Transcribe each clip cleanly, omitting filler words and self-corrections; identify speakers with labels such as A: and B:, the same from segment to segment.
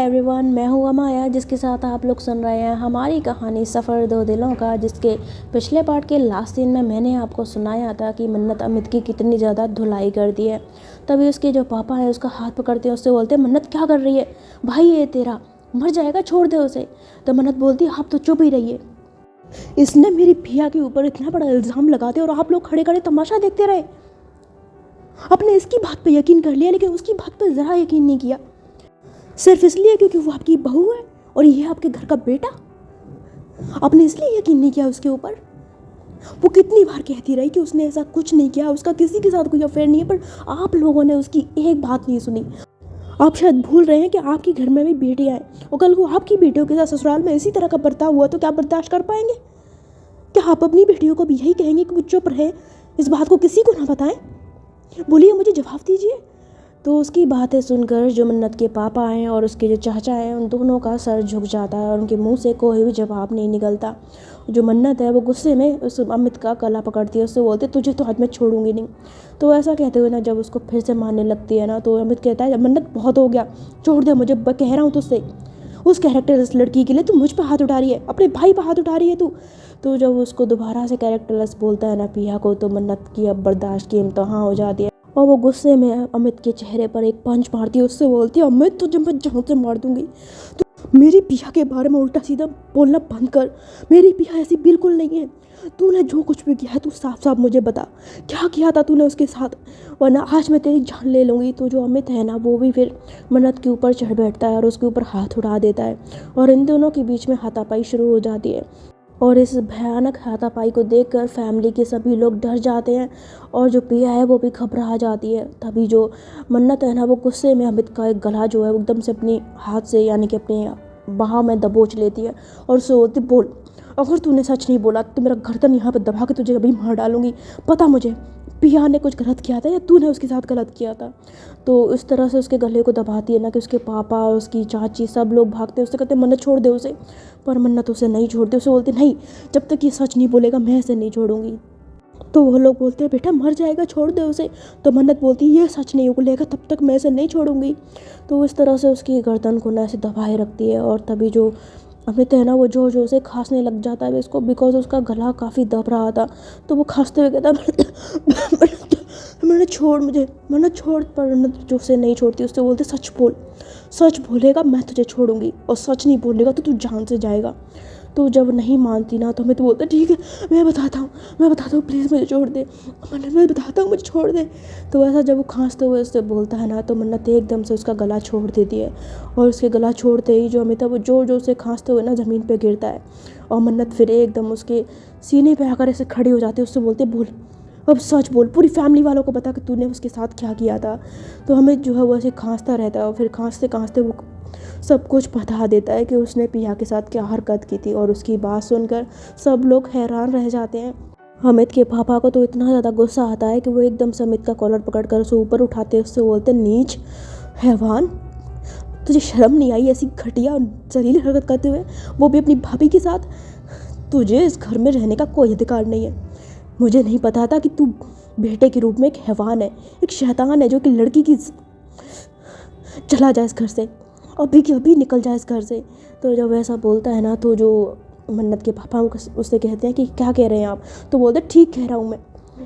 A: Everyone, मैं हूँ अमाया, जिसके साथ आप लोग सुन रहे हैं हमारी कहानी सफ़र दो दिलों का। जिसके पिछले पार्ट के लास्ट सीन में मैंने आपको सुनाया था कि मन्नत अमित की कितनी ज़्यादा धुलाई कर दी है। तभी उसके जो पापा हैं उसका हाथ पकड़ते हैं, उससे बोलते हैं मन्नत क्या कर रही है, भाई ये तेरा मर जाएगा, छोड़ दे उसे। तो मन्नत बोलती है आप तो चुप ही रहिए, इसने मेरी पिया के ऊपर इतना बड़ा इल्ज़ाम लगाते और आप लोग खड़े खड़े तमाशा देखते रहे। आपने इसकी बात पर यकीन कर लिया लेकिन उसकी बात पर ज़रा यकीन नहीं किया, सिर्फ इसलिए क्योंकि वो आपकी बहू है और ये आपके घर का बेटा। आपने इसलिए यकीन नहीं किया उसके ऊपर। वो कितनी बार कहती रही कि उसने ऐसा कुछ नहीं किया, उसका किसी के साथ कोई अफेयर नहीं है, पर आप लोगों ने उसकी एक बात नहीं सुनी। आप शायद भूल रहे हैं कि आपके घर में भी बेटियां हैं और कल को आपकी बेटियों के साथ ससुराल में इसी तरह का बर्ताव हुआ तो क्या बर्दाश्त कर पाएंगे? क्या आप अपनी बेटियों को भी यही कहेंगे कि वो चुप रहे, इस बात को किसी को ना बताएं? बोलिए, मुझे जवाब दीजिए। तो उसकी बातें सुनकर जो मन्नत के पापा हैं और उसके जो चाचा हैं उन दोनों का सर झुक जाता है और उनके मुंह से कोई भी जवाब नहीं निकलता। जो मन्नत है वो गुस्से में उस अमित का गला पकड़ती है, उससे बोलते तुझे तो आज मैं छोड़ूंगी नहीं। तो ऐसा कहते हुए ना जब उसको फिर से मारने लगती है ना तो अमित कहता है मन्नत बहुत हो गया, छोड़ दे मुझे, कह रहा हूँ तुझसे। उस कैरेक्टरलेस लड़की के लिए तू मुझ पर हाथ उठा रही है, अपने भाई पर हाथ उठा रही है तू। तो जब उसको दोबारा से कैरेक्टरलेस बोलता है ना पिया को, तो मन्नत की अब बर्दाश्त की इम्तहान हो जाती है और वो गुस्से में अमित के चेहरे पर एक पंच मारती है, उससे बोलती है अमित तुझे मैं जान से मार दूंगी। तो मेरी पिया के बारे में उल्टा सीधा बोलना बंद कर, मेरी पिया ऐसी बिल्कुल नहीं है। तूने जो कुछ भी किया है तू साफ साफ मुझे बता, क्या किया था तूने उसके साथ, वरना आज मैं तेरी जान ले लूँगी। तो जो अमित है ना वो भी फिर मन्नत के ऊपर चढ़ बैठता है और उसके ऊपर हाथ उठा देता है और इन दोनों के बीच में हाथापाई शुरू हो जाती है। और इस भयानक हाथापाई को देखकर फैमिली के सभी लोग डर जाते हैं और जो पिया है वो भी घबरा जाती है। तभी जो मन्नत है ना वो गुस्से में अमित का एक गला जो है वो एकदम से अपनी हाथ से यानी कि अपने बाहों में दबोच लेती है और उससे बोलती बोल, अगर तूने सच नहीं बोला तो मेरा गर्दन यहाँ पर दबा के तुझे अभी मार डालूंगी। पता मुझे पिया ने कुछ गलत किया था या तूने उसके साथ गलत किया था। तो इस तरह से उसके गले को दबाती है ना कि उसके पापा और उसकी चाची सब लोग भागते हैं, उससे कहते मन्नत छोड़ दे उसे। पर मन्नत उसे नहीं छोड़ती, उसे बोलती नहीं, जब तक ये सच नहीं बोलेगा मैं इसे नहीं छोड़ूंगी। तो वो लोग बोलते हैं बेटा मर जाएगा, छोड़ दे उसे। तो मन्नत बोलती है ये सच नहीं बोलेगा तब तक मैं इसे नहीं छोड़ूंगी। तो इस तरह से उसकी गर्दन को ना ऐसे दबाए रखती है और तभी जो अमित है ना वो जोर जोर से खांसने लग जाता है इसको, बिकॉज उसका गला काफ़ी दब रहा था। तो वो खांसते हुए कहता मैंने छोड़, मुझे मैंने छोड़। पर जो उसे नहीं छोड़ती, उससे बोलते सच बोल, सच बोलेगा मैं तुझे छोड़ूंगी और सच नहीं बोलेगा तो तू जान से जाएगा। तो जब नहीं मानती ना तो हमें तो बोलता ठीक है मैं बताता हूँ प्लीज़ मुझे छोड़ दे, मन्नत मैं बताता हूँ मुझे छोड़ दे। तो ऐसा जब वो खांसते हुए उससे बोलता है ना तो मन्नत एकदम से उसका गला छोड़ देती है और उसके गला छोड़ते ही जो अमित है वो जोर जोर से खांसते हुए ना ज़मीन पे गिरता है और मन्नत फिर एकदम उसके सीने पे आकर ऐसे खड़ी हो जाती है, उससे बोलते बोल अब सच बोल, पूरी फैमिली वालों को बता कि तूने उसके साथ क्या किया था। तो हमें जो है वो ऐसे खांसता रहता है और फिर खांसते खांसते वो सब कुछ बता देता है कि उसने पिया के साथ क्या हरकत की थी। और उसकी बात सुनकर सब लोग हैरान रह जाते हैं। अमित के पापा को तो इतना ज़्यादा गुस्सा आता है कि वो एकदम से अमित का कॉलर पकड़कर उसे ऊपर उठाते उससे बोलते नीच हैवान, तुझे शर्म नहीं आई ऐसी घटिया जलील हरकत करते हुए, वो भी अपनी भाभी के साथ? तुझे इस घर में रहने का कोई अधिकार नहीं है। मुझे नहीं पता था कि तू बेटे के रूप में एक हैवान है, एक शैतान है जो कि लड़की की चला जाए इस घर से, अभी के अभी निकल जाए इस घर से। तो जब ऐसा बोलता है ना तो जो मन्नत के पापा उससे कहते हैं कि क्या कह रहे हैं आप? तो बोलते ठीक कह रहा हूँ मैं,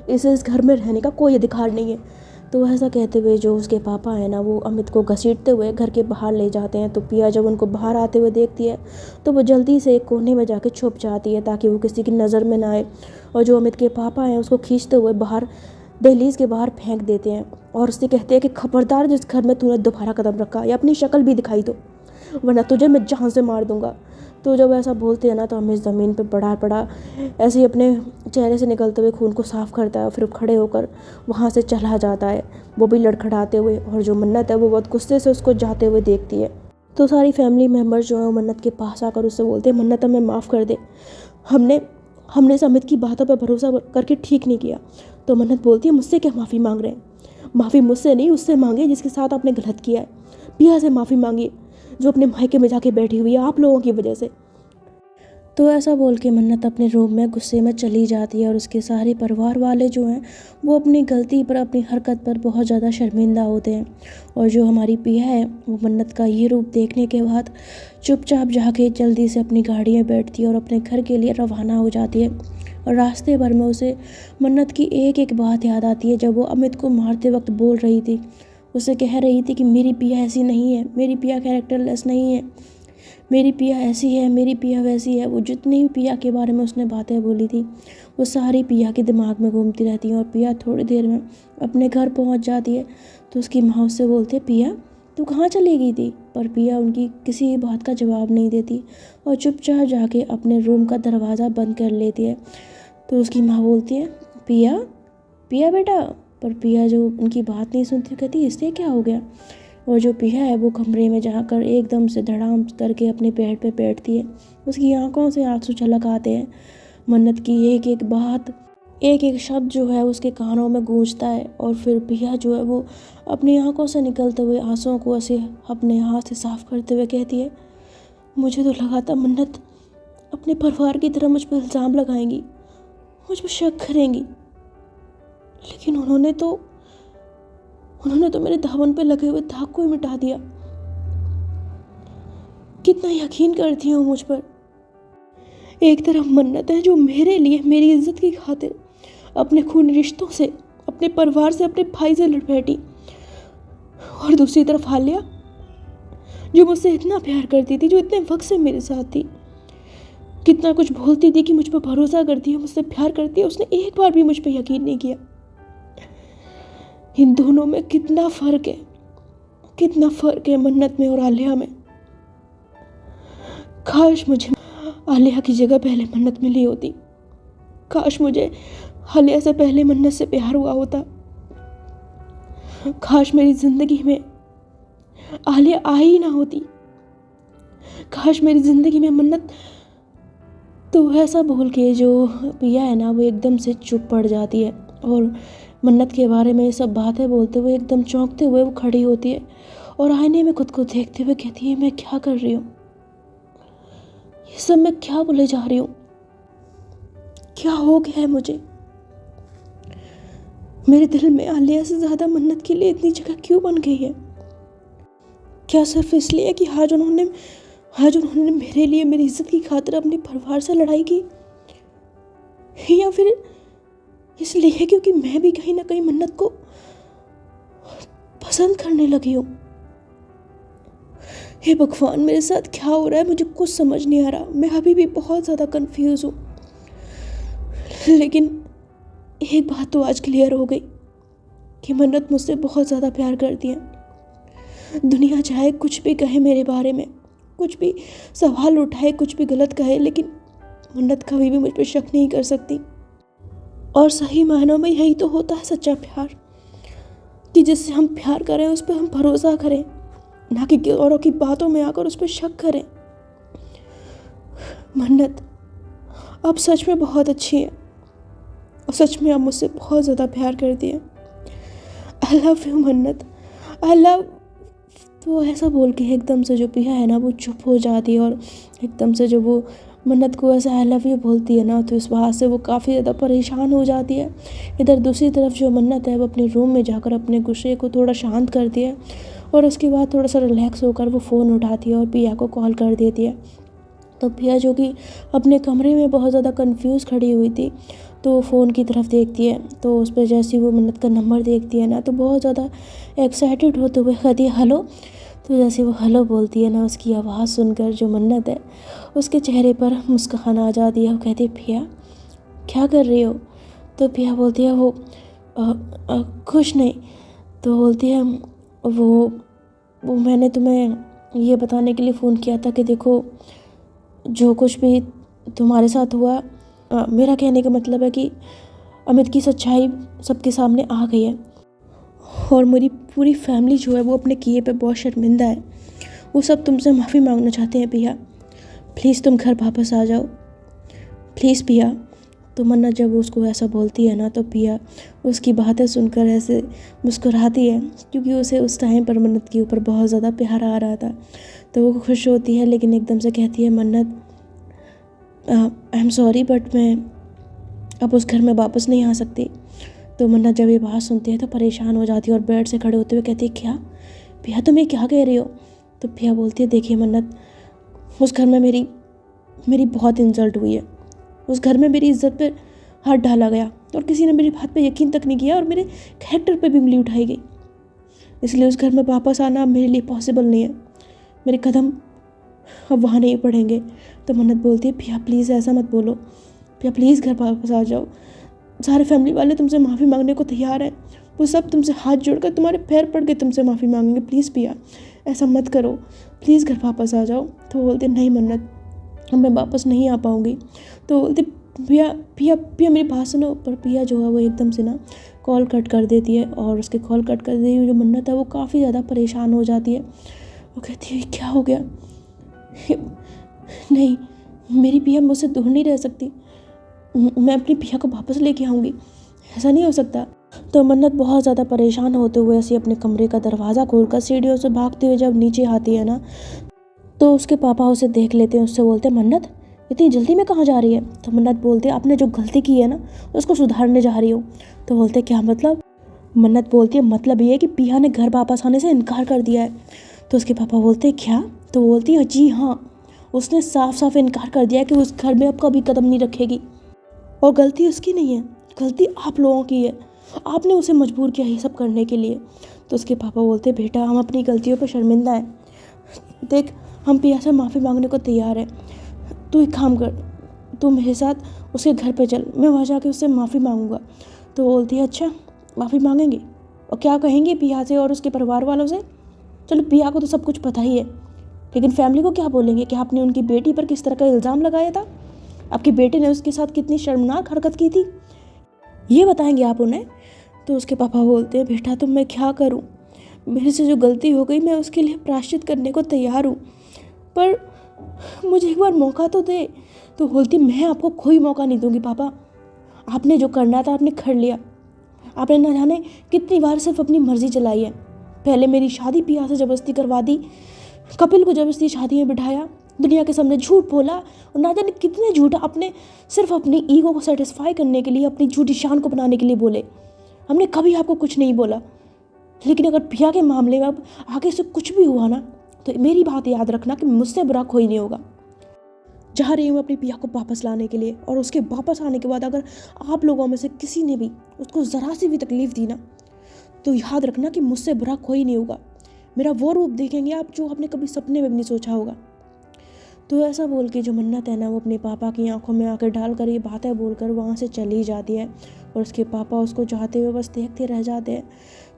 A: इसे इस घर में रहने का कोई अधिकार नहीं है। तो ऐसा कहते हुए जो उसके पापा हैं ना वो अमित को घसीटते हुए घर के बाहर ले जाते हैं। तो पिया जब उनको बाहर आते हुए देखती है तो वो जल्दी से एक कोने में जाके छुप जाती है ताकि वो किसी की नज़र में ना आए। और जो अमित के पापा हैं उसको खींचते हुए बाहर दहलीज के बाहर फेंक देते हैं और उससे कहते हैं कि खबरदार जिस घर में तूने दोबारा कदम रखा या अपनी शक्ल भी दिखाई दो, वरना तुझे मैं जान से मार दूंगा। तो जब ऐसा बोलते हैं ना तो हमें ज़मीन पे पड़ा ऐसे ही अपने चेहरे से निकलते हुए खून को साफ़ करता है, फिर खड़े होकर वहाँ से चला जाता है, वो भी लड़खड़ाते हुए। और जो मन्नत है वो बहुत गुस्से से उसको जाते हुए देखती है। तो सारी फैमिली मेम्बर्स जो है मन्नत के पास आकर उससे बोलते हैं मन्नत हमें माफ़ कर दे, हमने इस अमित की बातों पर भरोसा करके ठीक नहीं किया। तो मन्नत बोलती है मुझसे क्या माफ़ी मांग रहे हैं? माफ़ी मुझसे नहीं उससे मांगे जिसके साथ आपने गलत किया है। पिया से माफ़ी मांगिए जो अपने मायके में जाके बैठी हुई है आप लोगों की वजह से। तो ऐसा बोल के मन्नत अपने रूम में गुस्से में चली जाती है और उसके सारे परिवार वाले जो हैं वो अपनी गलती पर, अपनी हरकत पर बहुत ज़्यादा शर्मिंदा होते हैं। और जो हमारी पिया है वो मन्नत का ये रूप देखने के बाद चुपचाप जाके जल्दी से अपनी गाड़ी में बैठती है और अपने घर के लिए रवाना हो जाती है। और रास्ते भर में उसे मन्नत की एक एक बात याद आती है, जब वो अमित को मारते वक्त बोल रही थी, उसे कह रही थी कि मेरी पिया ऐसी नहीं है, मेरी पिया कैरेक्टरलेस नहीं है, मेरी पिया ऐसी है, मेरी पिया वैसी है। वो जितनी भी पिया के बारे में उसने बातें बोली थी वो सारी पिया के दिमाग में घूमती रहती हैं। और पिया थोड़ी देर में अपने घर पहुंच जाती है तो उसकी माँ उससे बोलती है, पिया तू कहाँ चली गई थी? पर पिया उनकी किसी बात का जवाब नहीं देती और चुपचाप जाके अपने रूम का दरवाज़ा बंद कर लेती है। तो उसकी माँ बोलती है, पिया पिया बेटा। पर पिया जो उनकी बात नहीं सुनती, कहती इससे क्या हो गया। और जो पिया है वो कमरे में जाकर एकदम से धड़ाम करके अपने पेड़ पे बैठती है। उसकी आंखों से आंसू छलक आते हैं। मन्नत की एक एक बात, एक एक शब्द जो है उसके कानों में गूंजता है। और फिर पिया जो है वो अपनी आंखों से निकलते हुए आंसुओं को ऐसे अपने हाथ से साफ करते हुए कहती है, मुझे तो लगा था मन्नत अपने परिवार की तरह मुझ पर इल्ज़ाम लगाएंगी, मुझ पर शक करेंगी, लेकिन उन्होंने तो मेरे दामन पे लगे हुए दाग को ही मिटा दिया। कितना यकीन करती हूँ मुझ पर। एक तरफ मन्नत है जो मेरे लिए, मेरी इज्जत की खातिर अपने खून रिश्तों से, अपने परिवार से, अपने भाई से लड़ बैठी, और दूसरी तरफ आलिया जो मुझसे इतना प्यार करती थी, जो इतने वक्त से मेरे साथ थी, कितना कुछ बोलती थी कि मुझ पर भरोसा करती है, मुझसे प्यार करती है, उसने एक बार भी मुझ पर यकीन नहीं किया। इन दोनों में कितना फ़र्क है, कितना फ़र्क है मन्नत में और आलिया में। काश मुझे आलिया की जगह पहले मन्नत मिली होती। काश मुझे आलिया से पहले मन्नत से प्यार हुआ होता। काश मेरी ज़िंदगी में आलिया आई ही ना होती। काश मेरी ज़िंदगी में मन्नत। तो ऐसा बोल के जो पिया है ना वो एकदम से चुप पड़ जाती है और मन्नत के बारे में ये सब बातें बोलते हुए एकदम चौंकते हुए वो खड़ी होती है और आईने में खुद को देखते हुए कहती है, मैं क्या कर रही हूँ, ये सब मैं क्या बोले जा रही हूँ, क्या हो गया है मुझे। मेरे दिल में आलिया से ज़्यादा मन्नत के लिए इतनी जगह क्यों बन गई है? क्या सिर्फ इसलिए कि आज उन्होंने मेरे लिए, मेरी इज्जत की खातिर अपने परिवार से लड़ाई की, या फिर इसलिए क्योंकि मैं भी कहीं ना कहीं मन्नत को पसंद करने लगी हूँ। हे भगवान, मेरे साथ क्या हो रहा है, मुझे कुछ समझ नहीं आ रहा। मैं अभी भी बहुत ज़्यादा कंफ्यूज हूँ। लेकिन एक बात तो आज क्लियर हो गई कि मन्नत मुझसे बहुत ज़्यादा प्यार करती है। दुनिया चाहे कुछ भी कहे मेरे बारे में, कुछ भी सवाल उठाए, कुछ भी गलत कहे, लेकिन मन्नत कभी भी मुझ पर शक नहीं कर सकती। और सही मायनों में यही तो होता है सच्चा प्यार, कि जिससे हम प्यार करें उस पर हम भरोसा करें, ना कि औरों की बातों में आकर उस पर शक करें। मन्नत आप सच में बहुत अच्छी हैं और सच में आप मुझसे बहुत ज़्यादा प्यार करती हैं। आई लव यू मन्नत, आई लव। तो ऐसा बोल के एकदम से जो पिया है ना वो चुप हो जाती है और एकदम से जो वो मन्नत को ऐसा आई लव यू बोलती है ना, तो इस बात से वो काफ़ी ज़्यादा परेशान हो जाती है। इधर दूसरी तरफ जो मन्नत है वो अपने रूम में जाकर अपने गुस्से को थोड़ा शांत करती है और उसके बाद थोड़ा सा रिलैक्स होकर वो फ़ोन उठाती है और पिया को कॉल कर देती है। तो पिया जो कि अपने कमरे में बहुत ज़्यादा कंफ्यूज खड़ी हुई थी, तो फ़ोन की तरफ देखती है, तो उस पर जैसे वो मन्नत का नंबर देखती है ना तो बहुत ज़्यादा एक्साइटेड होते हुए कहती है हेलो। तो जैसे वो हेलो बोलती है ना, उसकी आवाज़ सुनकर जो मन्नत है उसके चेहरे पर मुस्कान आ जाती है। वो कहती है पिया क्या कर रही हो? तो पिया बोलती है वो कुछ नहीं। तो बोलती है वो मैंने तुम्हें ये बताने के लिए फ़ोन किया था कि देखो जो कुछ भी तुम्हारे साथ हुआ, मेरा कहने का मतलब है कि अमित की सच्चाई सबके सामने आ गई है और मेरी पूरी फैमिली जो है वो अपने किए पे बहुत शर्मिंदा है। वो सब तुमसे माफ़ी मांगना चाहते हैं पिया, प्लीज़ तुम घर वापस आ जाओ, प्लीज़ पिया। तो मन्नत जब उसको ऐसा बोलती है ना तो पिया उसकी बातें सुनकर ऐसे मुस्कुराती है, क्योंकि उसे उस टाइम पर मन्नत के ऊपर बहुत ज़्यादा प्यार आ रहा था। तो वो खुश होती है, लेकिन एकदम से कहती है मन्नत आई एम सॉरी बट मैं अब उस घर में वापस नहीं आ सकती। तो मन्नत जब ये बात सुनती है तो परेशान हो जाती है और बेड से खड़े होते हुए कहती है, क्या पिया तुम ये क्या कह रही हो? तो पिया बोलती है, देखिए मन्नत, उस घर में मेरी मेरी बहुत इंसल्ट हुई है। उस घर में मेरी इज्जत पे हाथ डाला गया और किसी ने मेरी बात पे यकीन तक नहीं किया और मेरे कैरेक्टर पे भी उंगली उठाई गई। इसलिए उस घर में वापस आना मेरे लिए पॉसिबल नहीं है। मेरे कदम अब वहाँ नहीं पड़ेंगे। तो मन्नत बोलती है, पिया प्लीज़ ऐसा मत बोलो, पिया प्लीज़ घर वापस आ जाओ। सारे फैमिली वाले तुमसे माफ़ी मांगने को तैयार हैं। वो सब तुमसे हाथ जोड़कर तुम्हारे पैर पड़ के तुमसे माफ़ी मांगेंगे। प्लीज़ पिया ऐसा मत करो, प्लीज़ घर वापस आ जाओ। तो बोलते नहीं मन्नत, अब मैं वापस नहीं आ पाऊँगी। तो बोलते पिया पिया पिया मेरी बात सुनो। पर पिया जो है वो एकदम से ना कॉल कट कर देती है और उसके कॉल कट कर देती है जो मन्नत है वो काफ़ी ज़्यादा परेशान हो जाती है। वो कहती है, क्या हो गया? नहीं, मेरी पिया मुझसे दूर नहीं रह सकती। मैं अपनी पिया को वापस लेके आऊँगी, ऐसा नहीं हो सकता। तो मन्नत बहुत ज़्यादा परेशान होते हुए ऐसे अपने कमरे का दरवाज़ा खोलकर सीढ़ियों से भागते हुए जब नीचे आती है ना, तो उसके पापा उसे देख लेते हैं। उससे बोलते हैं, मन्नत इतनी जल्दी में कहाँ जा रही है? तो मन्नत बोलती है, आपने जो गलती की है ना उसको सुधारने जा रही हूँ। तो बोलते क्या मतलब? मन्नत बोलती है, मतलब ये है कि पिया ने घर वापस आने से इनकार कर दिया है। तो उसके पापा बोलते हैं, क्या? तो बोलती है, जी हाँ, उसने साफ साफ इनकार कर दिया कि उस घर में अब कभी कदम नहीं रखेगी। और गलती उसकी नहीं है, गलती आप लोगों की है। आपने उसे मजबूर किया ये सब करने के लिए। तो उसके पापा बोलते, बेटा हम अपनी गलतियों पर शर्मिंदा हैं। देख, हम पिया से माफ़ी मांगने को तैयार हैं। तू एक काम कर, तू मेरे साथ उसके घर पे चल, मैं वहाँ जाके उससे माफ़ी मांगूंगा। तो बोलती है, अच्छा माफ़ी मांगेंगे? और क्या कहेंगे पिया से और उसके परिवार वालों से? चलो पिया को तो सब कुछ पता ही है, लेकिन फैमिली को क्या बोलेंगे कि आपने उनकी बेटी पर किस तरह का इल्ज़ाम लगाया था, आपकी बेटी ने उसके साथ कितनी शर्मनाक हरकत की थी, ये बताएंगे आप उन्हें? तो उसके पापा बोलते हैं, बेटा तो मैं क्या करूं, मेरे से जो गलती हो गई मैं उसके लिए प्रायश्चित करने को तैयार हूँ, पर मुझे एक बार मौका तो दे। तो बोलती, मैं आपको कोई मौका नहीं दूंगी पापा, आपने जो करना था आपने कर लिया। आपने न जाने कितनी बार सिर्फ अपनी मर्जी चलाई है। पहले मेरी शादी पिया से ज़बरदस्ती करवा दी, कपिल को ज़बरदस्ती शादी में बिठाया, दुनिया के सामने झूठ बोला और ना जाने कितने झूठ आपने सिर्फ अपनी ईगो को सेटिस्फाई करने के लिए, अपनी झूठी शान को बनाने के लिए बोले। हमने कभी आपको कुछ नहीं बोला, लेकिन अगर पिया के मामले में अब आगे से कुछ भी हुआ ना, तो मेरी बात याद रखना कि मुझसे बुरा कोई नहीं होगा। जा रही हूँ अपनी पिया को वापस लाने के लिए, और उसके वापस आने के बाद अगर आप लोगों में से किसी ने भी उसको ज़रा सी भी तकलीफ़ दी ना, तो याद रखना कि मुझसे बुरा कोई नहीं होगा। मेरा वो रूप देखेंगे आप जो आपने कभी सपने में भी नहीं सोचा होगा। तो ऐसा बोल के जो मन्नत है ना, वो अपने पापा की आंखों में आकर डालकर ये बातें बोलकर वहाँ से चली जाती है और उसके पापा उसको जाते हुए बस देखते रह जाते हैं।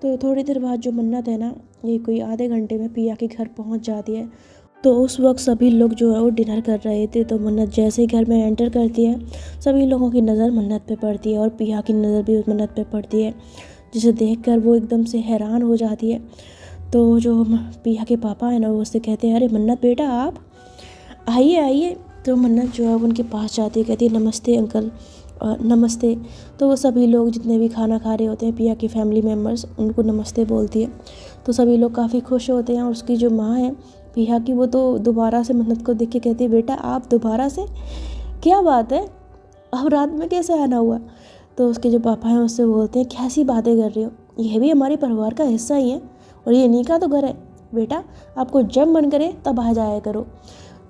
A: तो थोड़ी देर बाद जो मन्नत है ना, ये कोई आधे घंटे में पिया के घर पहुँच जाती है। तो उस वक्त सभी लोग जो है वो डिनर कर रहे थे। तो मन्नत जैसे ही घर में एंटर करती है, सभी लोगों की नज़र मन्नत पे पड़ती है और पिया की नज़र भी उस मन्नत पे पड़ती है, जिसे देखकर वो एकदम से हैरान हो जाती है। तो जो पिया के पापा है ना, वो उससे कहते हैं, अरे मन्नत बेटा आप आइए आइए। तो मन्नत जो है उनके पास जाती है, कहती है, नमस्ते अंकल, नमस्ते। तो वो सभी लोग जितने भी खाना खा रहे होते हैं, पिया की फैमिली मेम्बर्स, उनको नमस्ते बोलती है। तो सभी लोग काफ़ी खुश होते हैं और उसकी जो माँ है पिया की, वो तो दोबारा से मन्नत को देख के कहती है, बेटा आप दोबारा से, क्या बात है, अब रात में कैसे आना हुआ? तो उसके जो पापा हैं उससे बोलते हैं, कैसी बातें कर रही हो, यह भी हमारे परिवार का हिस्सा ही है और ये इन्हीं का तो घर है। बेटा आपको जब मन करे तब आ जाया करो।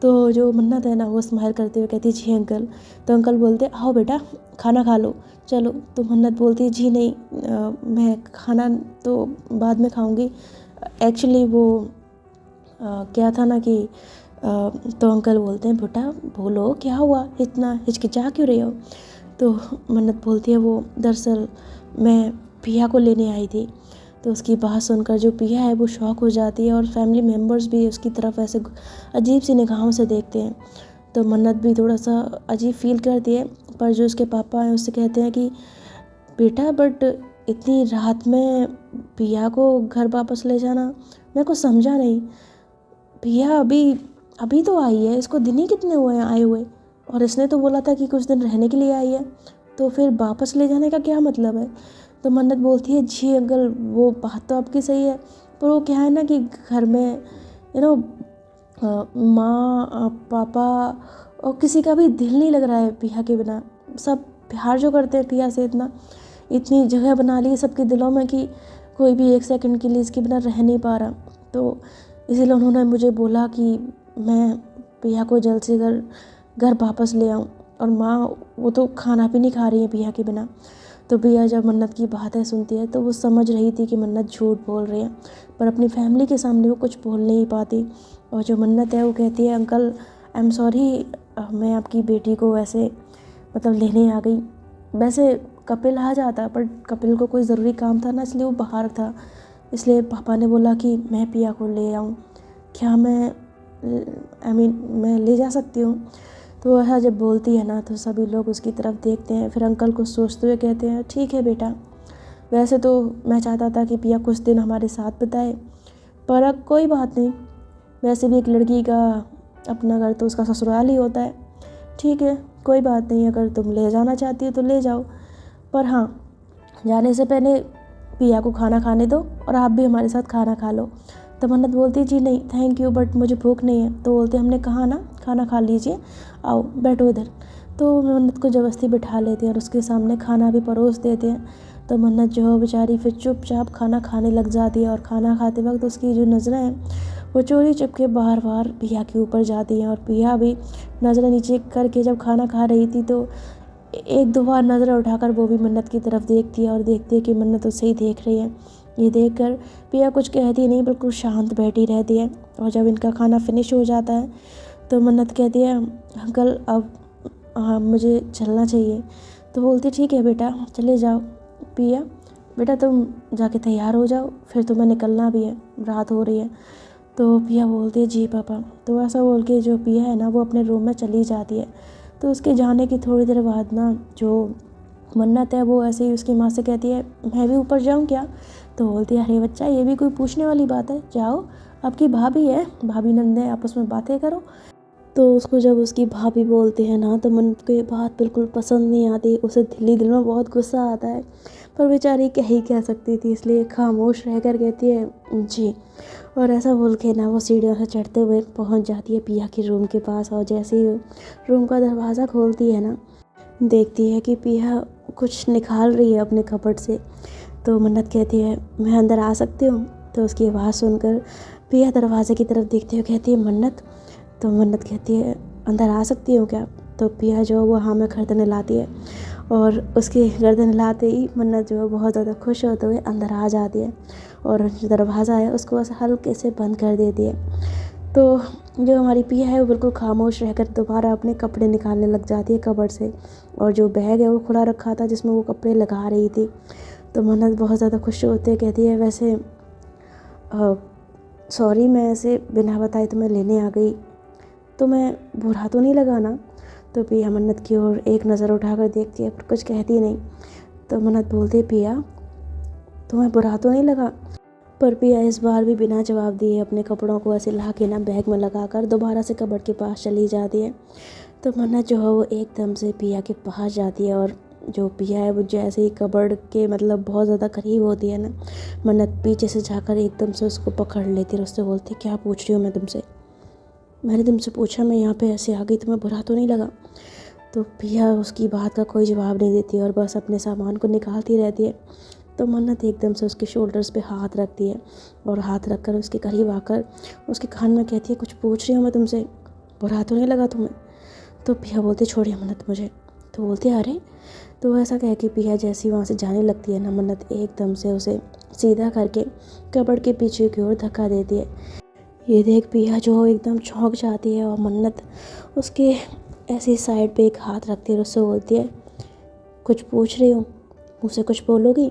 A: तो जो मन्नत है ना, वो स्माइल करते हुए कहती है, जी अंकल। तो अंकल बोलते, आओ बेटा खाना खा लो, चलो। तो मन्नत बोलती है, जी नहीं, मैं खाना तो बाद में खाऊंगी। एक्चुअली वो क्या था ना कि तो अंकल बोलते हैं, बेटा बोलो क्या हुआ, इतना हिचकिचा क्यों रहे हो? तो मन्नत बोलती है, वो दरअसल मैं पिया को लेने आई थी। तो उसकी बात सुनकर जो पिया है वो शॉक हो जाती है और फैमिली मेम्बर्स भी उसकी तरफ ऐसे अजीब सी निगाहों से देखते हैं। तो मन्नत भी थोड़ा सा अजीब फील करती है, पर जो उसके पापा हैं उससे कहते हैं कि बेटा बट इतनी रात में पिया को घर वापस ले जाना, मैं कुछ समझा नहीं। पिया अभी अभी तो आई है, इसको दिन ही कितने हुए हैं आए हुए, और इसने तो बोला था कि कुछ दिन रहने के लिए आई है, तो फिर वापस ले जाने का क्या मतलब है? तो मन्नत बोलती है, जी अंकल वो बात तो आपकी सही है, पर वो क्या है ना कि घर में माँ पापा और किसी का भी दिल नहीं लग रहा है पिया के बिना। सब प्यार जो करते हैं पिया से, इतनी जगह बना ली है सबके दिलों में कि कोई भी एक सेकंड के लिए इसके बिना रह नहीं पा रहा। तो इसीलिए उन्होंने मुझे बोला कि मैं पिया को जल्द से घर वापस ले आऊँ। और माँ वो तो खाना भी नहीं खा रही है पिया के बिना। तो पिया जब मन्नत की बातें सुनती है तो वो समझ रही थी कि मन्नत झूठ बोल रही है, पर अपनी फैमिली के सामने वो कुछ बोल नहीं पाती। और जो मन्नत है वो कहती है, अंकल आई एम सॉरी, मैं आपकी बेटी को वैसे लेने आ गई। वैसे कपिल आ जाता, पर कपिल को कोई ज़रूरी काम था ना, इसलिए वो बाहर था। इसलिए पापा ने बोला कि मैं पिया को ले आऊँ, क्या मैं मैं ले जा सकती हूँ। तो वह जब बोलती है ना तो सभी लोग उसकी तरफ देखते हैं। फिर अंकल कुछ सोचते हुए कहते हैं, ठीक है बेटा, वैसे तो मैं चाहता था कि पिया कुछ दिन हमारे साथ बिताए, पर अब कोई बात नहीं, वैसे भी एक लड़की का अपना घर तो उसका ससुराल ही होता है। ठीक है, कोई बात नहीं, अगर तुम ले जाना चाहती हो तो ले जाओ, पर हाँ, जाने से पहले पिया को खाना खाने दो और आप भी हमारे साथ खाना खा लो। तो मन्नत बोलती, जी नहीं थैंक यू, बट मुझे भूख नहीं है। तो बोलते, हमने कहा ना खाना खा लीजिए, आओ बैठो इधर। तो मन्नत को ज़बरदस्ती बिठा लेते हैं और उसके सामने खाना भी परोस देते हैं। तो मन्नत जो है बेचारी फिर चुपचाप खाना खाने लग जाती है। और खाना खाते वक्त उसकी जो नज़रें हैं वो चोरी चुपके बार बार पिया के ऊपर जाती हैं। और पिया भी नज़रें नीचे करके जब खाना खा रही थी तो एक दो बार नज़र उठाकर वो भी मन्नत की तरफ देखती है और देखती है कि मन्नत उससे ही देख रही है। ये देखकर पिया कुछ कहती नहीं, बिल्कुल शांत बैठी रहती है। और जब इनका खाना फिनिश हो जाता है तो मन्नत कहती है, अंकल अब मुझे चलना चाहिए। तो बोलती, ठीक है बेटा चले जाओ। पिया बेटा तुम जाके तैयार हो जाओ, फिर तुम्हें निकलना भी है, रात हो रही है। तो पिया बोलती है, जी पापा। तो ऐसा बोल के जो पिया है ना वो अपने रूम में चली जाती है। तो उसके जाने की थोड़ी देर बाद ना जो मन्नत है वो ऐसे ही उसकी माँ से कहती है, मैं भी ऊपर जाऊँ क्या। तो बोलती है, अरे बच्चा ये भी कोई पूछने वाली बात है, जाओ, आपकी भाभी है, भाभी नंद है, आपस में बातें करो। तो उसको जब उसकी भाभी बोलते हैं ना तो मन्नत को ये बात बिल्कुल पसंद नहीं आती। उसे दिल में बहुत गुस्सा आता है, पर बेचारी क्या ही कह सकती थी, इसलिए खामोश रहकर कहती है, जी। और ऐसा बोल के ना वो सीढ़ियों से चढ़ते हुए पहुंच जाती है पिया के रूम के पास। और जैसे ही रूम का दरवाज़ा खोलती है ना, देखती है कि पिया कुछ निकाल रही है अपने कपबोर्ड से। तो मन्नत कहती है, मैं अंदर आ सकती हूँ। तो उसकी आवाज़ सुनकर पिया दरवाजे की तरफ देखती है, कहती है, मन्नत। तो मन्नत कहती है, अंदर आ सकती हूँ क्या। तो पिया जो वो हाँ में गर्दन हिलाती है और उसकी गर्दन हिलाते ही मन्नत जो है बहुत ज़्यादा खुश होते हुए अंदर आ जाती है और जो दरवाज़ा है उसको बस हल्के से बंद कर देती है। तो जो हमारी पिया है वो बिल्कुल खामोश रहकर दोबारा अपने कपड़े निकालने लग जाती है कबर्ड से। और जो बैग है वो खुला रखा था जिसमें वो कपड़े लगा रही थी। तो मन्नत बहुत ज़्यादा खुश होते कहती है, वैसे सॉरी, मैं ऐसे बिना बताए तुम्हें लेने आ गई, तो मैं बुरा तो नहीं लगा ना। तो पिया मन्नत की ओर एक नज़र उठाकर देखती है पर कुछ कहती नहीं। तो मन्नत बोलती है, पिया तुम्हें बुरा तो नहीं लगा। पर पिया इस बार भी बिना जवाब दिए अपने कपड़ों को ऐसे ला के ना बैग में लगाकर दोबारा से कबर्ड के पास चली जाती है। तो मन्नत जो है वो एकदम से पिया के पास जाती है और जो पिया है वो जैसे ही कबर्ड के बहुत ज़्यादा करीब होती है ना, मन्नत पीछे से जाकर एकदम से उसको पकड़ लेती है और उससे बोलती है, क्या पूछ रही हो मैं तुमसे, मैंने तुमसे पूछा, मैं यहाँ पे ऐसे आ गई, तुम्हें बुरा तो नहीं लगा। तो पिया उसकी बात का कोई जवाब नहीं देती और बस अपने सामान को निकालती रहती है। तो मन्नत एकदम से उसके शोल्डर्स पे हाथ रखती है और हाथ रखकर उसके करीब आकर उसके कान में कहती है, कुछ पूछ रही हूँ मैं तुमसे, बुरा तो नहीं लगा तुम्हें। तो पिया बोलती, छोड़िए मन्नत मुझे। तो बोलती है, अरे। तो ऐसा कह के पिया जैसी वहाँ से जाने लगती है ना, मन्नत एकदम से उसे सीधा करके कबर्ड के पीछे की ओर धक्का देती है। ये देख पिया जो एकदम चौंक जाती है और मन्नत उसके ऐसी साइड पे एक हाथ रखती है और उससे बोलती है, कुछ पूछ रही हूँ, मुझसे कुछ बोलोगी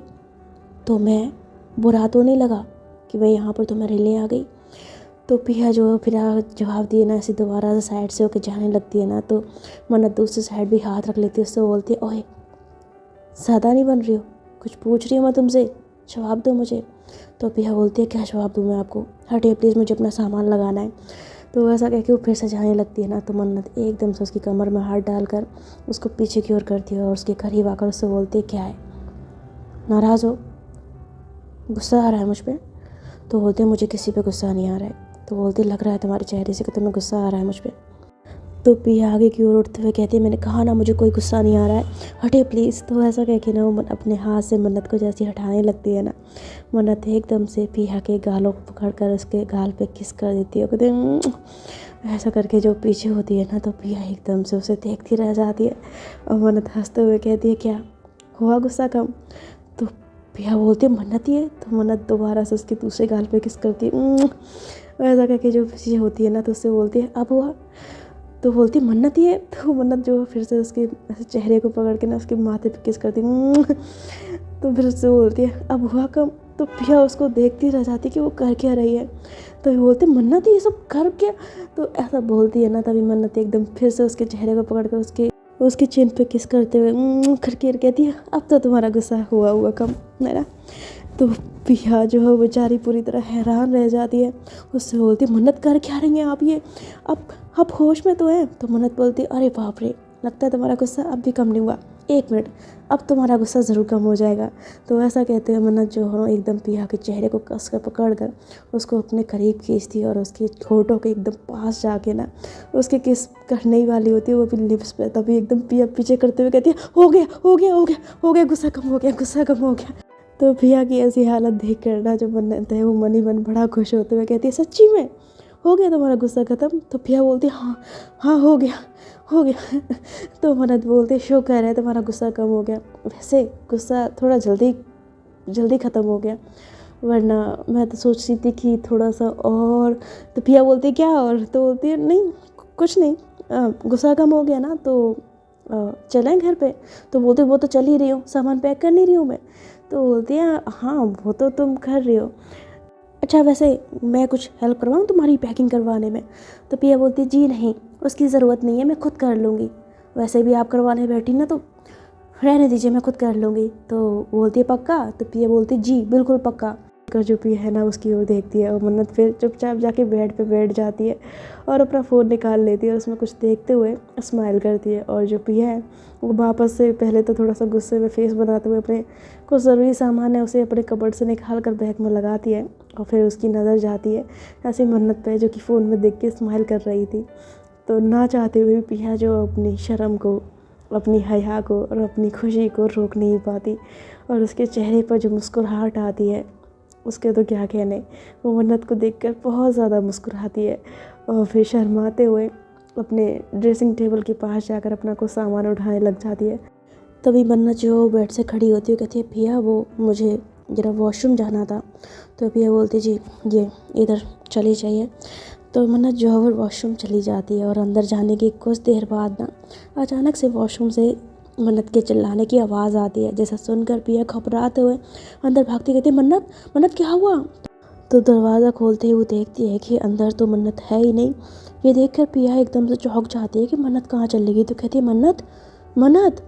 A: तो मैं बुरा तो नहीं लगा कि मैं यहाँ पर तुम्हें लेने आ गई। तो पिया जो फिर जवाब दिए ना ऐसे दोबारा से साइड से होकर जाने लगती है ना, तो मन्नत दूसरी साइड भी हाथ रख लेती है, उससे बोलती है, ओए ज़्यादा नहीं बन रही हो, कुछ पूछ रही हूँ मैं तुमसे, जवाब दो मुझे। तो पिया बोलती है, क्या जवाब दूँ मैं आपको, हटिए प्लीज़, मुझे अपना सामान लगाना है। तो ऐसा कह के वो फिर से जाने लगती है ना, तो मन्नत एकदम से उसकी कमर में हाथ डालकर उसको पीछे की ओर करती है और उसके करीब आकर उससे बोलती है, क्या है, नाराज़ हो, गुस्सा आ रहा है मुझ पर। तो बोलते हैं, मुझे किसी पे गुस्सा नहीं आ रहा है। तो बोलते, लग रहा है तुम्हारे चेहरे से कि तुम्हें गुस्सा आ रहा है मुझ पर। तो पिया आगे की ओर उठते हुए कहती है, मैंने कहा ना मुझे कोई गुस्सा नहीं आ रहा है, हटे प्लीज़। तो ऐसा कह के ना वो अपने हाथ से मन्नत को जैसे हटाने लगती है ना, मन्नत एकदम से पिया के गालों को पकड़ कर उसके गाल पे किस कर देती है। कहते ऐसा करके जो पीछे होती है ना, तो पिया एकदम से उसे देखती रह जाती है और मन्नत हंसते हुए कहती है, क्या हुआ गुस्सा कम? तो पिया बोलती है, मन्नत ही है। तो मन्नत दोबारा से उसके दूसरे गाल पे किस करती है। ऐसा करके जो पीछे होती है ना, तो उससे बोलती है, अब हुआ? तो बोलती मन्नत ही है। तो मन्नत जो फिर से उसके ऐसे चेहरे को पकड़ के ना उसके माथे पे किस करती तो फिर उससे बोलती है, अब हुआ कम? तो पिया उसको देखती रह जाती कि वो कर क्या रही है। तो बोलते मन्नत ये सब कर क्या? तो ऐसा बोलती है ना, तभी मन्नत एकदम फिर से उसके चेहरे को पकड़ कर उसके चिन पे किस करते हुए करके कहती है, अब तो तुम्हारा गुस्सा हुआ कम है ना। तो पिया जो है बेचारी पूरी तरह हैरान रह जाती है। उससे बोलती, मन्नत कर क्या रही हैं आप ये? अब होश में तो है? तो मन्नत बोलती, अरे बाप रे, लगता है तुम्हारा गुस्सा अब भी कम नहीं हुआ। 1 मिनट, अब तुम्हारा गुस्सा ज़रूर कम हो जाएगा। तो ऐसा कहते हुए मन्नत जो है एकदम पिया के चेहरे को कस कर पकड़ कर उसको अपने करीब खींचती है और उसके होठों के एकदम पास जाके ना उसके किस करने ही वाली होती है, वो भी लिप्स पे। तभी एकदम पिया पीछे करते हुए कहती है, हो गया हो गया हो गया हो गया, गुस्सा कम हो गया, गुस्सा कम हो गया। तो पिया की ऐसी हालत देख कर ना जो मन्नत है वो मन ही मन बड़ा खुश होते हुए कहती है, सच्ची में हो गया तुम्हारा गुस्सा ख़त्म? तो पिया बोलती है, हाँ हाँ हो गया हो गया। तो मन्नत बोलती है, शुक्र है तुम्हारा गुस्सा कम हो गया, वैसे गुस्सा थोड़ा जल्दी ख़त्म हो गया, वरना मैं तो सोच रही थी कि थोड़ा सा और। तो पिया बोलती है, क्या और? तो बोलती है, नहीं कुछ नहीं, गुस्सा कम हो गया ना तो चलें घर पे? तो बोलते, वो तो चल ही रही हूँ, सामान पैक कर नहीं रही हूँ मैं। तो बोलती है, हाँ वो तो तुम कर रही हो, अच्छा वैसे मैं कुछ हेल्प करवाऊँ तुम्हारी पैकिंग करवाने में? तो पिया बोलती, जी नहीं, उसकी ज़रूरत नहीं है, मैं खुद कर लूँगी, वैसे भी आप करवाने बैठी ना, तो रहने दीजिए, मैं खुद कर लूँगी। तो बोलती है, पक्का? तो पिया बोलती, जी बिल्कुल पक्का। कर जो पिया है ना उसकी ओर देखती है और मन्नत फिर चुपचाप जाके बेड पे बैठ जाती है और अपना फ़ोन निकाल लेती है और उसमें कुछ देखते हुए स्माइल करती है। और जो पिया है वो वापस से पहले तो थोड़ा सा गुस्से में फेस बनाते हुए अपने कुछ ज़रूरी सामान है उसे अपने कबर्ड से निकाल कर बैग में लगाती है और फिर उसकी नज़र जाती है ऐसी मन्नत पे जो कि फ़ोन में देख के स्माइल कर रही थी। तो ना चाहते हुए भी पिया जो अपनी शर्म को, अपनी हया को और अपनी खुशी को रोक नहीं पाती और उसके चेहरे पर जो मुस्कुराहट आती है उसके तो क्या कहने। वो मन्नत को देखकर बहुत ज़्यादा मुस्कुराती है और फिर शर्माते हुए अपने ड्रेसिंग टेबल के पास जाकर अपना कुछ सामान उठाने लग जाती है। तभी मन्नत जो बेड से खड़ी होती है कहती है, पिया वो मुझे ज़रा वॉशरूम जाना था। तो पिया बोलती, जी ये इधर चली जाइए। तो मन्नत जो है वो वॉशरूम चली जाती है और अंदर जाने की कुछ देर बाद ना अचानक से वॉशरूम से मन्नत के चिल्लाने की आवाज़ आती है, जैसा सुनकर पिया घबराते हुए अंदर भागती कहती है, मन्नत मन्नत क्या हुआ? तो दरवाज़ा खोलते ही वो देखती है कि अंदर तो मन्नत है ही नहीं। ये देखकर पिया एकदम से चौंक जाती है कि मन्नत कहाँ चली गई। तो कहती है, मन्नत मन्नत।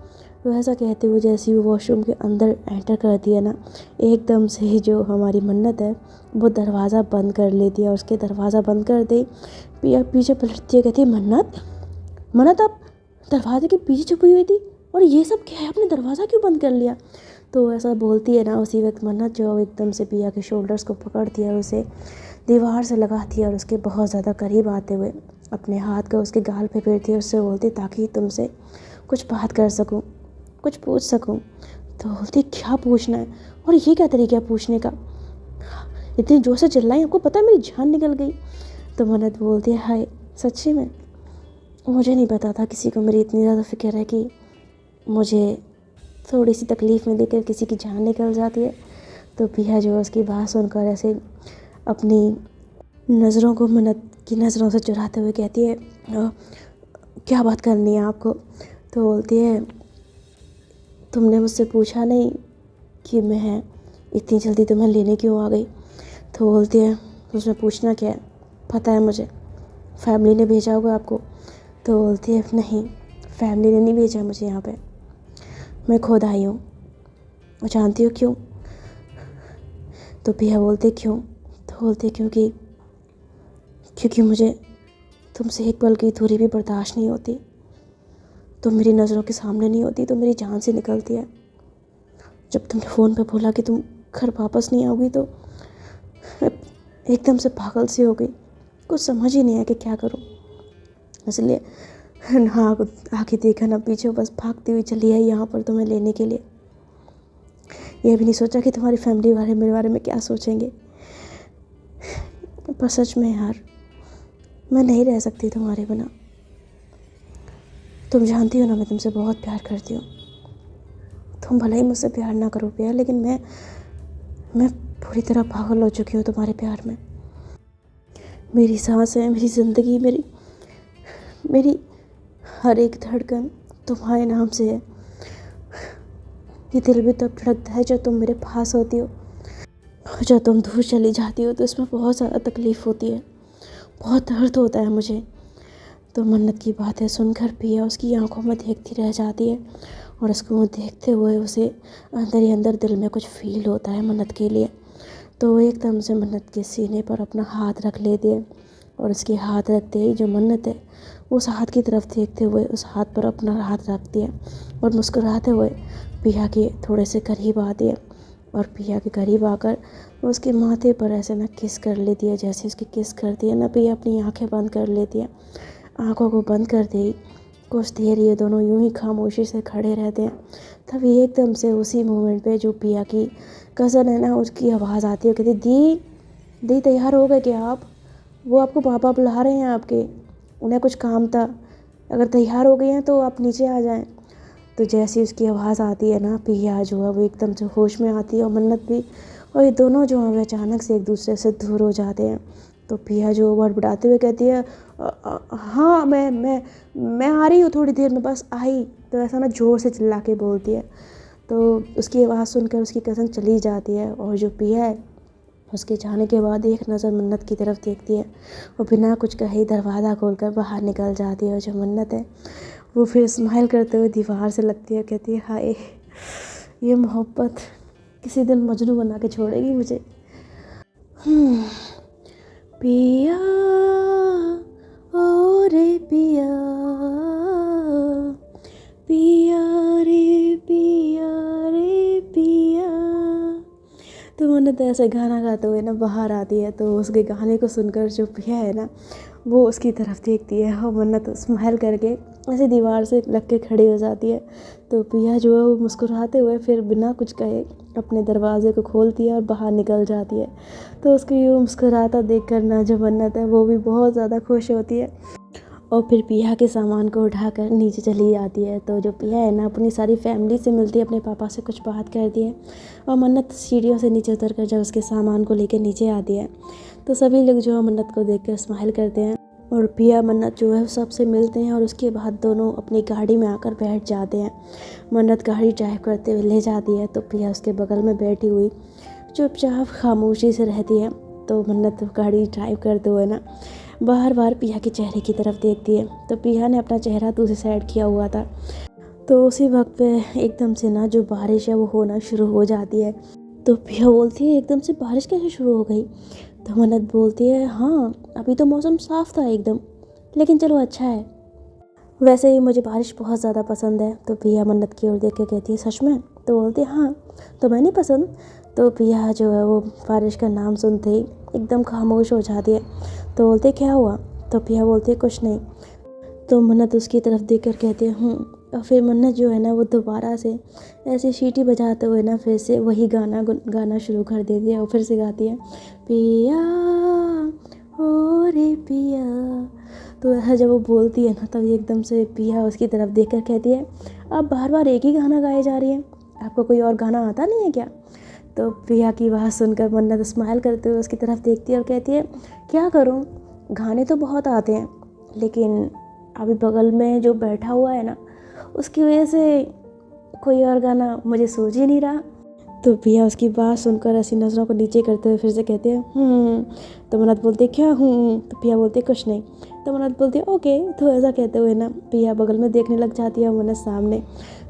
A: तो ऐसा कहते हुए जैसे ही वो वॉशरूम के अंदर एंटर करती है ना, एकदम से जो हमारी मन्नत है वो दरवाज़ा बंद कर लेती है और उसके दरवाज़ा बंद कर दे पिया पीछे पलटती है, कहती है, मन्नत मन्नत आप दरवाजे के पीछे छुपी हुई थी और ये सब क्या है, आपने दरवाज़ा क्यों बंद कर लिया? तो ऐसा बोलती है ना, उसी वक्त मन्नत जो एकदम से पिया के शोल्डर्स को पकड़ती है और उसे दीवार से लगाती है और उसके बहुत ज़्यादा करीब आते हुए अपने हाथ को उसके गाल पे फेरती है, उससे बोलती ताकि तुमसे कुछ बात कर सकूं, कुछ पूछ सकूं। तो बोलती क्या पूछना है और ये क्या तरीका है पूछने का, इतनी जोर से चिल्लाई, आपको पता है मेरी जान निकल गई। तो मन्नत बोलती है, हाय सच्ची में मुझे नहीं पता था किसी को मेरी इतनी ज़्यादा फिक्र है कि मुझे थोड़ी सी तकलीफ़ में देकर किसी की जान निकल जाती है। तो पिया जो उसकी बात सुनकर ऐसे अपनी नज़रों को मन्नत की नज़रों से चुराते हुए कहती है, क्या बात करनी है आपको? तो बोलती है, तुमने मुझसे पूछा नहीं कि मैं इतनी जल्दी तुम्हें लेने क्यों आ गई? तो बोलती है, उसमें पूछना क्या है, पता है मुझे, फैमिली ने भेजा होगा आपको। तो बोलती है, नहीं फैमिली ने नहीं भेजा मुझे यहाँ पे, मैं खुद आई हूँ। जानती हो क्यों? तो पिया बोलते क्यों? तो बोलते क्योंकि मुझे तुमसे एक पल की दूरी भी बर्दाश्त नहीं होती। तुम मेरी नज़रों के सामने नहीं होती तो मेरी जान से निकलती है। जब तुमने फ़ोन पे बोला कि तुम घर वापस नहीं आओगी तो एकदम से पागल सी हो गई, कुछ समझ ही नहीं आया कि क्या करूं। इसलिए ना आके देखा ना पीछे, बस भागती हुई चली आई यहाँ पर तुम्हें लेने के लिए। ये भी नहीं सोचा कि तुम्हारी फैमिली वाले मेरे बारे में क्या सोचेंगे। पर सच में यार, मैं नहीं रह सकती तुम्हारे बिना। तुम जानती हो ना, मैं तुमसे बहुत प्यार करती हूँ। तुम भले ही मुझसे प्यार ना करो प्यार, लेकिन मैं पूरी तरह पागल हो चुकी हूँ तुम्हारे प्यार में। मेरी सांसें, मेरी ज़िंदगी, मेरी हर एक धड़कन तुम्हारे नाम से है। ये दिल भी तब धड़कता है जब तुम मेरे पास होती हो, और जब तुम दूर चली जाती हो तो इसमें बहुत ज़्यादा तकलीफ़ होती है, बहुत दर्द होता है मुझे। तो मन्नत की बातें सुनकर पिया उसकी आंखों में देखती रह जाती है, और उसको देखते हुए उसे अंदर ही अंदर दिल में कुछ फील होता है मन्नत के लिए। तो वो एकदम से मन्नत के सीने पर अपना हाथ रख लेती है, और उसके हाथ रखते ही जो मन्नत है उस हाथ की तरफ देखते हुए उस हाथ पर अपना हाथ रखती है, और मुस्कुराते हुए पिया के थोड़े से करीब आती है, और पिया के करीब आकर उसके माथे पर ऐसे ना किस कर लेती है। जैसे उसकी किस करती है ना, पिया अपनी आंखें बंद कर लेती है। आंखों को बंद करते ही कुछ देर ये दोनों यूं ही खामोशी से खड़े रहते हैं। तभी एकदम से उसी मोमेंट पे जो पिया की कज़न है ना, उसकी आवाज़ आती है, कहती दी, दी तैयार हो गए क्या आप? वो आपको पापा बुला रहे हैं आपके, उन्हें कुछ काम था, अगर तैयार हो गए हैं तो आप नीचे आ जाएं। तो जैसी उसकी आवाज़ आती है ना, पिया जो है वो एकदम से होश में आती है, और मन्नत भी, और ये दोनों जो है अचानक से एक दूसरे से दूर हो जाते हैं। तो पिया जो बड़बड़ाते हुए कहती है, हाँ मैं आ रही हूँ थोड़ी देर में, बस आई। तो ऐसा ना ज़ोर से चिल्ला के बोलती है। तो उसकी आवाज़ सुनकर उसकी कज़न चली जाती है, और जो पिया है उसके जाने के बाद एक नज़र मन्नत की तरफ देखती है, और बिना कुछ कहे दरवाज़ा खोलकर बाहर निकल जाती है। और जो मन्नत है वो फिर स्माइल करते हुए दीवार से लगती है, कहती है हाय, ये मोहब्बत किसी दिन मजनू बना के छोड़ेगी मुझे। पिया ओ रे पिया, पिया रे पिया रे पिया। तो मन्नत ऐसे गाना गाते हुए ना बाहर आती है। तो उसके गाने को सुनकर जो पिया है ना, वो उसकी तरफ देखती है, और मन्नत स्माइल करके ऐसे दीवार से लग के खड़ी हो जाती है। तो पिया जो है वो मुस्कुराते हुए फिर बिना कुछ कहे अपने दरवाजे को खोलती है और बाहर निकल जाती है। तो उसको यूँ मुस्कुराता देखकर ना जो मन्नत है वो भी बहुत ज़्यादा खुश होती है, और फिर पिया के सामान को उठाकर नीचे चली जाती है। तो जो पिया है ना अपनी सारी फैमिली से मिलती है, अपने पापा से कुछ बात करती है, और मन्नत सीढ़ियों से नीचे उतरकर जब उसके सामान को लेकर नीचे आती है तो सभी लोग जो है मन्नत को देखकर स्माइल करते हैं, और पिया मन्नत जो है सबसे मिलते हैं, और उसके बाद दोनों अपनी गाड़ी में आकर बैठ जाते हैं। मन्नत गाड़ी ड्राइव करते हुए ले जाती है, तो पिया उसके बगल में बैठी हुई चुपचाप खामोशी से रहती है। तो मन्नत गाड़ी ड्राइव करते हुए ना बार बार पिया के चेहरे की तरफ देखती है। तो पिया ने अपना चेहरा दूसरी साइड किया हुआ था। तो उसी वक्त पे एकदम से ना जो बारिश है वो होना शुरू हो जाती है। तो पिया बोलती है एकदम से बारिश कैसे शुरू हो गई? तो मन्नत बोलती है हाँ, अभी तो मौसम साफ़ था एकदम, लेकिन चलो अच्छा है, वैसे ही मुझे बारिश बहुत ज़्यादा पसंद है। तो पिया मन्नत की ओर देख के कहती है सच में? तो बोलती है हाँ, तो मैं नहीं पसंद? तो पिया जो है वो बारिश का नाम सुनते ही एकदम खामोश हो जाती है। तो बोलते क्या हुआ? तो पिया बोलती है कुछ नहीं। तो मन्नत उसकी तरफ देख कर कहती है और फिर मन्नत जो है ना वो दोबारा से ऐसे सीटी बजाते हुए ना फिर से वही गाना शुरू कर देती है, और फिर से गाती है पिया ओ रे पिया। तो ऐसा जब वो बोलती है ना तभी एकदम से पिया उसकी तरफ देख कर कहती है आप बार बार एक ही गाना गाए जा रही हैं, आपको कोई और गाना आता नहीं है क्या? तो पिया की बात सुनकर मन्नत स्माइल करते हुए उसकी तरफ देखती है और कहती है क्या करूं, गाने तो बहुत आते हैं, लेकिन अभी बगल में जो बैठा हुआ है ना उसकी वजह से कोई और गाना मुझे सूझ ही नहीं रहा। तो पिया उसकी बात सुनकर ऐसी नज़रों को नीचे करते हुए फिर से कहते हैं तो मन्नत बोलती है क्या तो पिया बोलती है कुछ नहीं। तो मन्नत बोलती है ओके। तो ऐसा कहते हुए ना पिया बगल में देखने लग जाती है मन्नत सामने।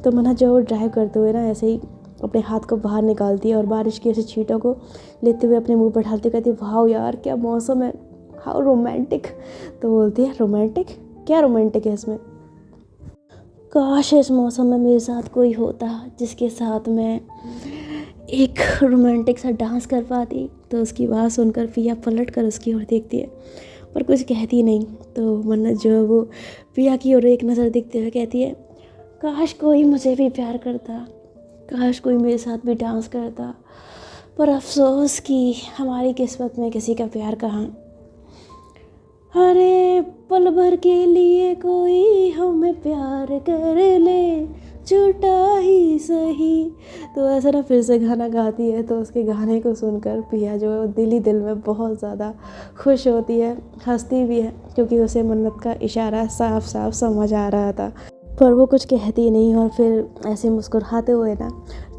A: तो मन्नत जो ड्राइव करते हुए ना ऐसे ही अपने हाथ को बाहर निकालती है और बारिश की ऐसे छींटों को लेते हुए अपने मुंह पर डालती कहती है वाह यार क्या मौसम है, हाउ रोमांटिक। तो बोलती है रोमांटिक? क्या रोमांटिक है इसमें? काश इस मौसम में मेरे साथ कोई होता जिसके साथ मैं एक रोमांटिक सा डांस कर पाती। तो उसकी बात सुनकर पिया पलट कर उसकी ओर देखती है पर कुछ कहती नहीं। तो मन्नत जो है वो पिया की ओर एक नज़र देखते हुए कहती है, काश कोई मुझे भी प्यार करता, काश कोई मेरे साथ भी डांस करता, पर अफसोस कि हमारी किस्मत में किसी का प्यार कहाँ। अरे पल भर के लिए कोई हमें प्यार कर ले, झूठा ही सही। तो ऐसा ना फिर से गाना गाती है। तो उसके गाने को सुनकर पिया जो है वो दिल ही दिल में बहुत ज़्यादा खुश होती है, हंसती भी है, क्योंकि उसे मन्नत का इशारा साफ साफ समझ आ रहा था। पर वो कुछ कहती नहीं और फिर ऐसे मुस्कुराते हुए ना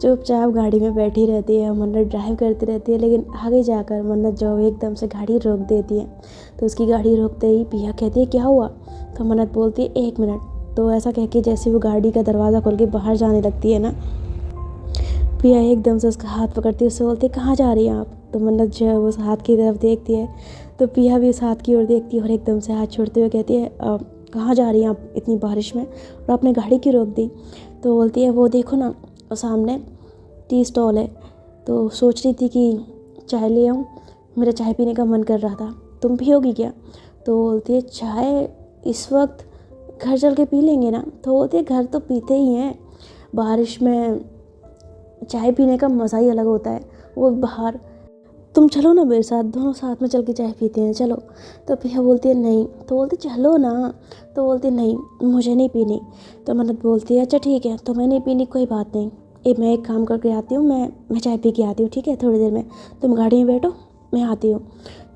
A: चुपचाप गाड़ी में बैठी रहती है। मन्नत ड्राइव करती रहती है, लेकिन आगे जाकर मन्नत जो है एकदम से गाड़ी रोक देती है। तो उसकी गाड़ी रोकते ही पिया कहती है, क्या हुआ? तो मन्नत बोलती है, 1 मिनट। तो ऐसा कह के जैसे वो गाड़ी का दरवाज़ा खोल के बाहर जाने लगती है ना, पिया एकदम से उसका हाथ पकड़ती है, उससे बोलती है, कहाँ जा रही हैं आप? तो मन्नत जो है उस हाथ की तरफ देखती है। तो पिया भी उस हाथ की ओर देखती है और एकदम से हाथ छोड़ते हुए कहती है, कहाँ जा रही हैं आप इतनी बारिश में, और आपने गाड़ी क्यों रोक दी? तो बोलती है, वो देखो ना, और सामने टी स्टॉल है, तो सोच रही थी कि चाय ले आऊँ, मेरा चाय पीने का मन कर रहा था, तुम पियोगी क्या? तो बोलती है, चाय इस वक्त, घर चल के पी लेंगे ना। तो बोलती है, घर तो पीते ही हैं, बारिश में चाय पीने का मज़ा ही अलग होता है, वो बाहर, तुम चलो ना मेरे साथ, दोनों साथ में चल के चाय पीते हैं, चलो। तो पिया बोलती है, नहीं। तो बोलती, चलो ना। तो बोलती, नहीं मुझे नहीं पीनी। तो मन्नत बोलती है, अच्छा ठीक है, तो मैं नहीं पीनी, कोई बात नहीं, मैं एक काम करके आती हूँ, मैं चाय पी के आती हूँ, ठीक है, थोड़ी देर में तुम गाड़ी में बैठो, मैं आती हूँ।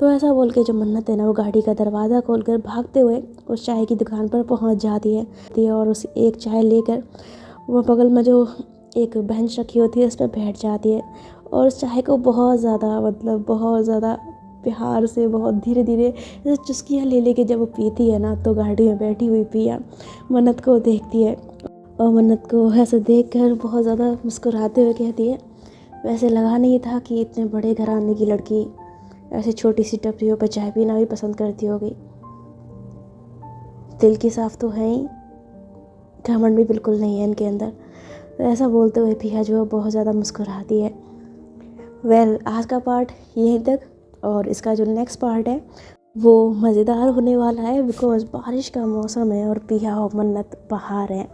A: तो ऐसा बोल के जो मन्नत है ना, वो गाड़ी का दरवाज़ा खोल कर भागते हुए उस चाय की दुकान पर पहुँच जाती है और उस एक चाय लेकर वो बगल में जो एक बेंच रखी होती है उस पर बैठ जाती है और उस चाय को बहुत ज़्यादा, मतलब बहुत ज़्यादा प्यार से, बहुत धीरे धीरे जैसे चुस्कियाँ ले लेके जब वो पीती है ना, तो गाड़ी में बैठी हुई पिया मन्नत को देखती है और मन्नत को ऐसे देखकर बहुत ज़्यादा मुस्कुराते हुए कहती है, वैसे लगा नहीं था कि इतने बड़े घराने की लड़की ऐसे छोटी सी टपरियों पर चाय पीना भी पसंद करती होगी। दिल की साफ तो है ही, घमंड भी बिल्कुल नहीं है इनके अंदर। तो ऐसा बोलते हुए पिया जो है बहुत ज़्यादा मुस्कुराती है। आज का पार्ट यहीं तक, और इसका जो नेक्स्ट पार्ट है वो मज़ेदार होने वाला है, बिकॉज़ बारिश का मौसम है और पिया और मन्नत बाहर है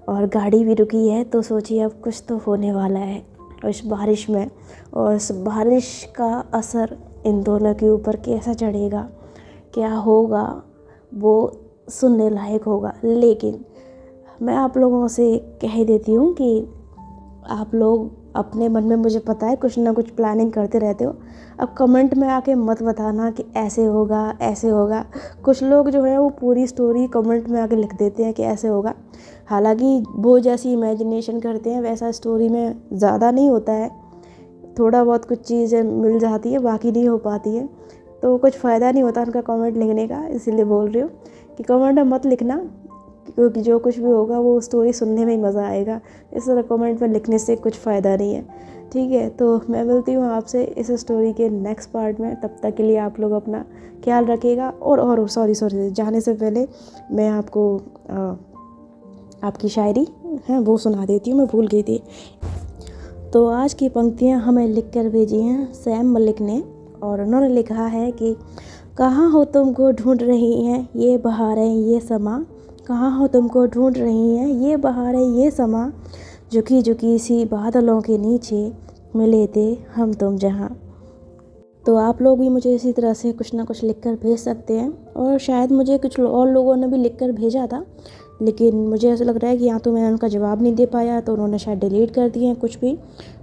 A: और गाड़ी भी रुकी है। तो सोचिए अब कुछ तो होने वाला है उस बारिश में, और उस बारिश का असर इन दोनों के ऊपर कैसा चढ़ेगा, क्या होगा, वो सुनने लायक होगा। लेकिन मैं आप लोगों से कह देती हूँ कि आप लोग अपने मन में, मुझे पता है कुछ ना कुछ प्लानिंग करते रहते हो, अब कमेंट में आके मत बताना कि ऐसे होगा ऐसे होगा। कुछ लोग जो है वो पूरी स्टोरी कमेंट में आके लिख देते हैं कि ऐसे होगा, हालांकि वो जैसी इमेजिनेशन करते हैं वैसा स्टोरी में ज़्यादा नहीं होता है, थोड़ा बहुत कुछ चीज़ें मिल जाती है, बाकी नहीं हो पाती है। तो कुछ फ़ायदा नहीं होता उनका कमेंट लिखने का, इसीलिए बोल रही हूँ कि कमेंट में मत लिखना, क्योंकि जो कुछ भी होगा वो स्टोरी सुनने में ही मज़ा आएगा। इस तरह कमेंट में लिखने से कुछ फ़ायदा नहीं है, ठीक है। तो मैं मिलती हूँ आपसे इस स्टोरी के नेक्स्ट पार्ट में, तब तक के लिए आप लोग अपना ख्याल रखिएगा। और सॉरी जाने से पहले मैं आपको आपकी शायरी है वो सुना देती हूँ, मैं भूल गई थी। तो आज की पंक्तियाँ हमें लिख कर भेजी हैं सैम मलिक ने, और उन्होंने लिखा है कि कहाँ हो तुमको ढूंढ रही हैं ये बहारें ये समा, कहाँ हो तुमको ढूंढ रही हैं ये बहारें ये समा, झुकी झुकी सी बादलों के नीचे मिले थे हम तुम जहाँ। तो आप लोग भी मुझे इसी तरह से कुछ ना कुछ लिख कर भेज सकते हैं, और शायद मुझे कुछ और लोगों ने भी लिख कर भेजा था, लेकिन मुझे ऐसा लग रहा है कि या तो मैंने उनका जवाब नहीं दे पाया, तो उन्होंने शायद डिलीट कर दिए हैं कुछ भी,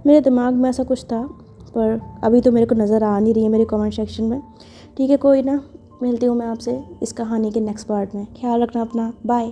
A: मेरे दिमाग में ऐसा कुछ था, पर अभी तो मेरे को नज़र आ नहीं रही है मेरे कमेंट सेक्शन में। ठीक है, कोई ना, मिलती हूँ मैं आपसे इस कहानी के नेक्स्ट पार्ट में। ख्याल रखना अपना, बाय।